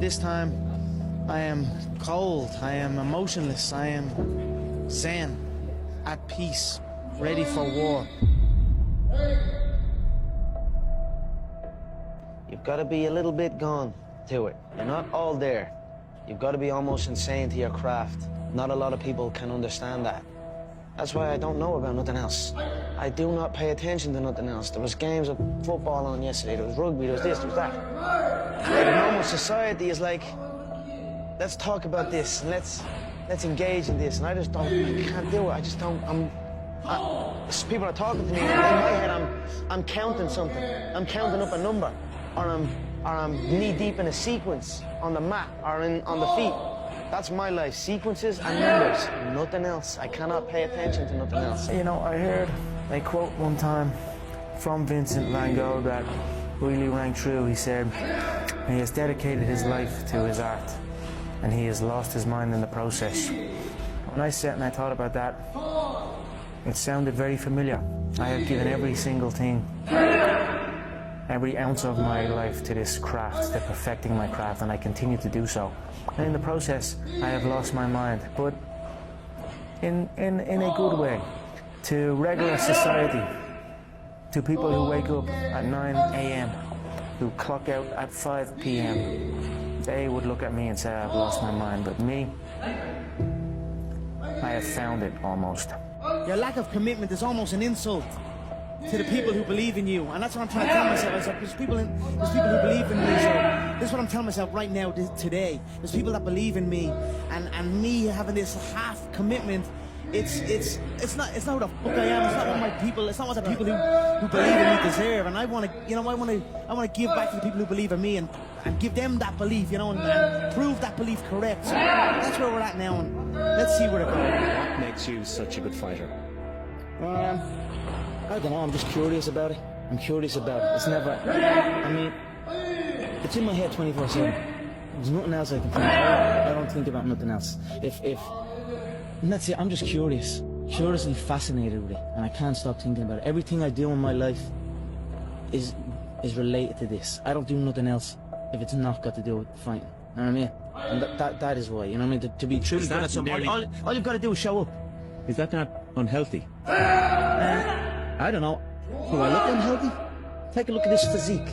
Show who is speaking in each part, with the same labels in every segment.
Speaker 1: this time, I am cold, I am emotionless, I am zen, at peace, ready for war.
Speaker 2: You've got to be a little bit gone to it. You're not all there. You've got to be almost insane to your craft. Not a lot of people can understand that. That's why I don't know about nothing else. I do not pay attention to nothing else. There was games of football on yesterday, there was rugby, there was this, there was that. Like, normal society is like, let's talk about this, and let's engage in this, and I can't do it. I just don't, people are talking to me, and in my head I'm counting something. I'm counting up a number, or I'm knee-deep in a sequence on the mat, or on the feet. That's my life, sequences and numbers, nothing else. I cannot pay attention to nothing else.
Speaker 1: You know, I heard a quote one time from Vincent van Gogh that really rang true. He said, he has dedicated his life to his art, and he has lost his mind in the process. When I sat and I thought about that, it sounded very familiar. I have given every single thing, every ounce of my life to this craft, to perfecting my craft, and I continue to do so. And in the process, I have lost my mind, but in a good way. To regular society, to people who wake up at 9 a.m., who clock out at 5 p.m., they would look at me and say, I've lost my mind, but me, I have found it almost.
Speaker 3: Your lack of commitment is almost an insult to the people who believe in you, and that's what I'm trying to tell myself. I said, there's people who believe in me, so this is what I'm telling myself right now, today. There's people that believe in me, and me having this half commitment, it's not what the fuck I am. It's not what my people. It's not what the people who believe in me deserve. And I want to give back to the people who believe in me and give them that belief, and prove that belief correct. So that's where we're at now, and let's see where it goes.
Speaker 4: What makes you such a good fighter?
Speaker 3: I don't know, I'm just curious about it. I'm curious about it. It's never, I mean, it's in my head 24/7. There's nothing else I can think about. I don't think about nothing else. And that's it, I'm just curious. Curiously fascinated with it. And I can't stop thinking about it. Everything I do in my life is related to this. I don't do nothing else if it's not got to do with fighting. You know what I mean? And that is why, you know what I mean? To be truly good at something, all you've got to do is show up.
Speaker 4: Is that not unhealthy?
Speaker 3: I don't know. Do I look unhealthy? Take a look at this physique.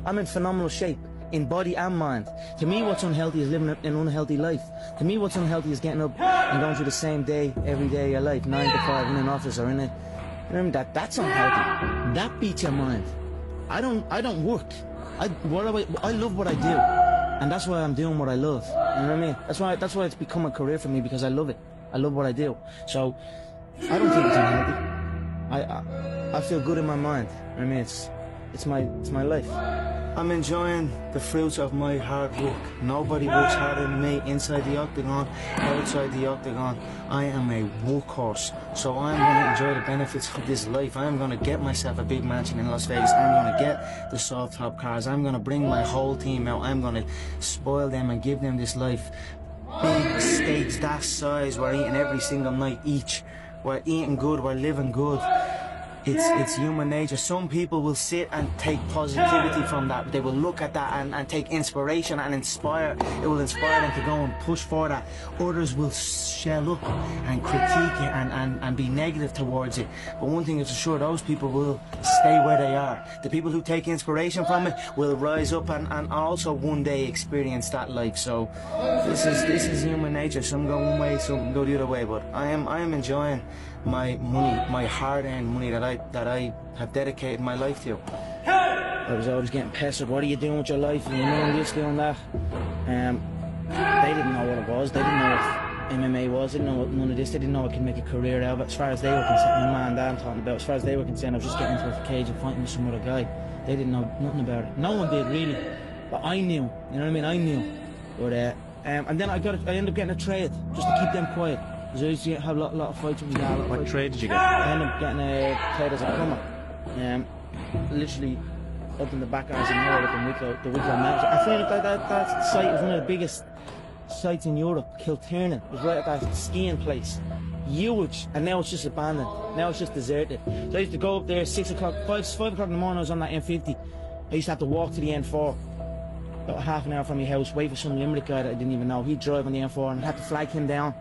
Speaker 3: I'm in phenomenal shape, in body and mind. To me, what's unhealthy is living an unhealthy life. To me, what's unhealthy is getting up and going through the same day, every day of your life, 9 to 5 in an office or in a... Remember that's unhealthy. That beats your mind. I don't work. I love what I do. And that's why I'm doing what I love. You know what I mean? That's why it's become a career for me, because I love it. I love what I do. So, I don't think it's unhealthy. I feel good in my mind. I mean, it's my life.
Speaker 1: I'm enjoying the fruits of my hard work. Nobody works harder than me inside the octagon, outside the octagon. I am a workhorse, so I'm going to enjoy the benefits of this life. I'm going to get myself a big mansion in Las Vegas. I'm going to get the soft top cars. I'm going to bring my whole team out. I'm going to spoil them and give them this life. Big steaks that size, we're eating every single night each. We're eating good, we're living good. It's human nature. Some people will sit and take positivity from that. They will look at that and take inspiration and inspire. It will inspire them to go and push for that. Others will shell up and critique it and be negative towards it. But one thing is for sure, those people will stay where they are. The people who take inspiration from it will rise up and also one day experience that life. So this is human nature. Some go one way, some go the other way. But I am enjoying my money, my hard-earned money that I have dedicated my life to.
Speaker 3: I was always getting pestered. What are you doing with your life? And you know this, doing that. They didn't know what it was. They didn't know what MMA was. They didn't know what none of this. They didn't know I could make a career out of it. As far as they were concerned, my man and dad I'm talking about. As far as they were concerned, I was just getting into a cage and fighting with some other guy. They didn't know nothing about it. No one did really, but I knew. You know what I mean? I knew. But and then I ended up getting a trade just to keep them quiet. Because I used to have a lot of fights with my dad.
Speaker 4: What trade did you get?
Speaker 3: I ended up getting a trade as a plumber. Literally up in the back arse in Europe in the Wicklow Mountains. I feel like that site was one of the biggest sites in Europe. Kilternan was right at that skiing place. Huge. And now it's just abandoned. Now it's just deserted. So I used to go up there 5 o'clock in the morning. I was on that M50. I used to have to walk to the N4. about half an hour from my house, wait for some Limerick guy that I didn't even know. He'd drive on the M4 and I had to flag him down.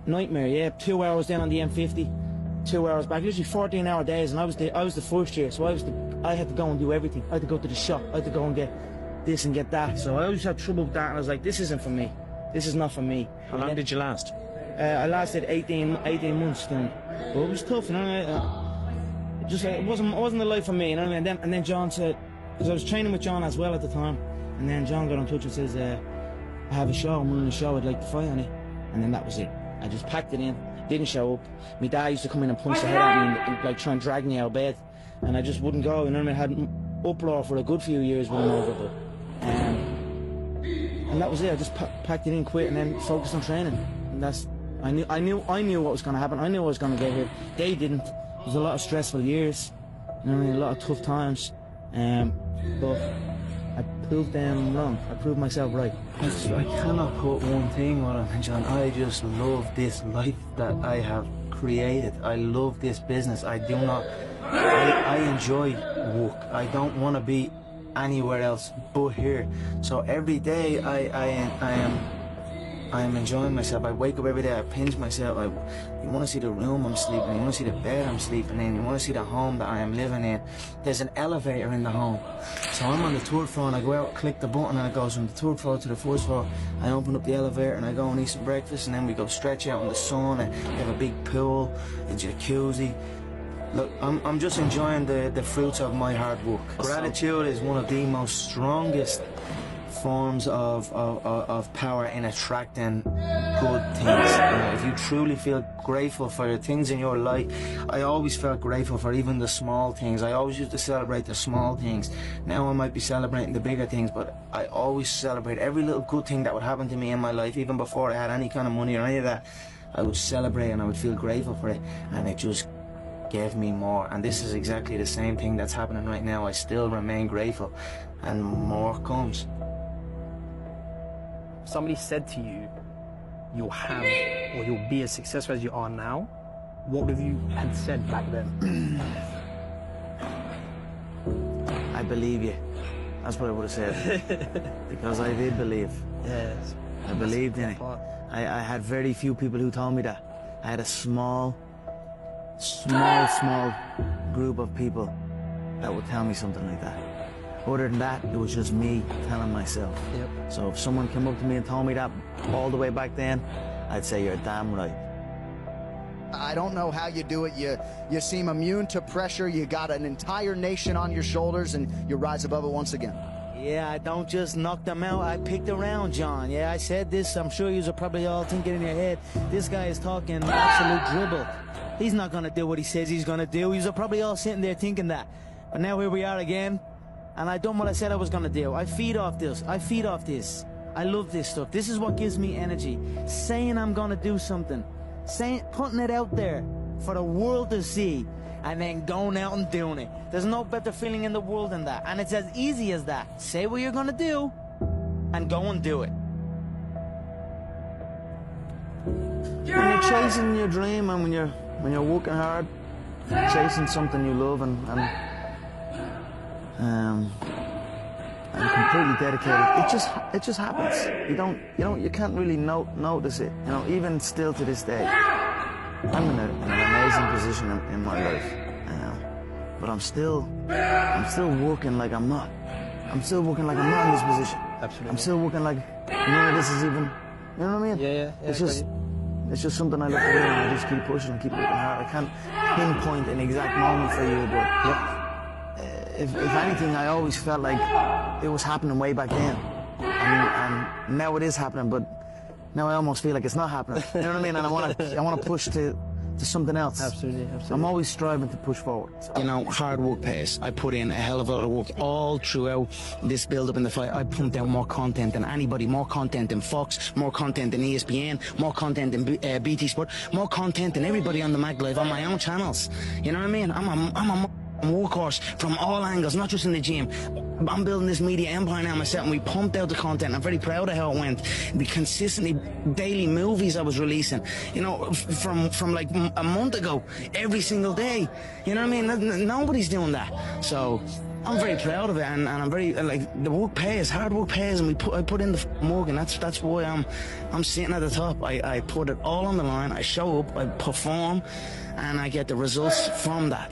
Speaker 3: Nightmare, yeah. 2 hours down on the M50, 2 hours back. Literally 14-hour days, and I was the first year, so I had to go and do everything. I had to go to the shop. I had to go and get this and get that. So I always had trouble with that, and I was like, this isn't for me. This is not for me.
Speaker 4: How long did you last?
Speaker 3: I lasted 18 months then. But it was tough, you know. It wasn't the life for me, you know what I mean? And then John said, because I was training with John as well at the time, and then John got in touch and says, I have a show, I'm running a show, I'd like to fight on it. And then that was it. I just packed it in, didn't show up. My dad used to come in and punch the head at me and like try and drag me out of bed, and I just wouldn't go, you know what I mean? I had an uproar for a good few years with him over it. And that was it. I just packed it in, quit, and then focused on training. And that's, I knew what was going to happen. I knew I was going to get hit. They didn't. It was a lot of stressful years, you know what I mean? A lot of tough times. But I proved them wrong. I proved myself right.
Speaker 1: I cannot put one thing on it, John. I just love this life that I have created. I love this business. I enjoy work. I don't want to be anywhere else but here. So every day I am enjoying myself. I wake up every day, I pinch myself. You want to see the room I'm sleeping in, you want to see the bed I'm sleeping in, you want to see the home that I am living in. There's an elevator in the home. So I'm on the third floor and I go out, click the button, and it goes from the third floor to the first floor. I open up the elevator and I go and eat some breakfast, and then we go stretch out in the sun, and we have a big pool, a jacuzzi. Look, I'm just enjoying the fruits of my hard work. Gratitude is one of the most strongest forms of power in attracting good things. If you truly feel grateful for the things in your life, I always felt grateful for even the small things. I always used to celebrate the small things. Now I might be celebrating the bigger things, but I always celebrate every little good thing that would happen to me in my life, even before I had any kind of money or any of that. I would celebrate and I would feel grateful for it, and it just gave me more. And this is exactly the same thing that's happening right now. I still remain grateful, and more comes.
Speaker 5: Somebody said to you, you'll have or you'll be as successful as you are now, what would you had said back then?
Speaker 2: I believe you. That's what I would have said. Because I did believe.
Speaker 5: Yes.
Speaker 2: I believed in it. I had very few people who told me that. I had a small group of people that would tell me something like that. Other than that, it was just me telling myself.
Speaker 5: Yep.
Speaker 2: So if someone came up to me and told me that all the way back then, I'd say, you're damn right.
Speaker 6: I don't know how you do it. You seem immune to pressure. You got an entire nation on your shoulders, and you rise above it once again.
Speaker 3: Yeah, I don't just knock them out. I picked around, John. Yeah, I said this. I'm sure you're probably all thinking in your head, this guy is talking absolute dribble. He's not going to do what he says he's going to do. You're probably all sitting there thinking that. But now here we are again. And I done what I said I was gonna do. I feed off this. I love this stuff. This is what gives me energy. Saying I'm gonna do something. Putting it out there for the world to see, and then going out and doing it. There's no better feeling in the world than that. And it's as easy as that. Say what you're gonna do, and go and do it.
Speaker 2: When you're chasing your dream, and when you're working hard, chasing something you love, and completely dedicated, it just happens. You can't really notice it. You know, even still to this day, I'm in an amazing position in my life, but I'm still working like I'm not. I'm still working like I'm not in this position.
Speaker 5: Absolutely.
Speaker 2: I'm still working like none of this is even. You know what I mean?
Speaker 5: Yeah.
Speaker 2: It's just something I look at, and I just keep pushing and keep working hard. I can't pinpoint an exact moment for you, but if anything, I always felt like it was happening way back then, and now it is happening. But now I almost feel like it's not happening. You know what I mean? And I want to push to something else.
Speaker 5: Absolutely.
Speaker 2: I'm always striving to push forward.
Speaker 3: You know, hard work pays. I put in a hell of a lot of work all throughout this build-up in the fight. I pumped out more content than anybody, more content than Fox, more content than ESPN, more content than BT Sport, more content than everybody on the Mag Live on my own channels. You know what I mean? I'm a workhorse from all angles, not just in the gym. I'm building this media empire now myself, and we pumped out the content. I'm very proud of how it went. The consistently daily movies I was releasing, you know, from like a month ago, every single day. You know what I mean? Nobody's doing that. So I'm very proud of it, and I'm very, like, the work pays, hard work pays, and I put in the work, and that's why I'm sitting at the top. I put it all on the line, I show up, I perform, and I get the results from that.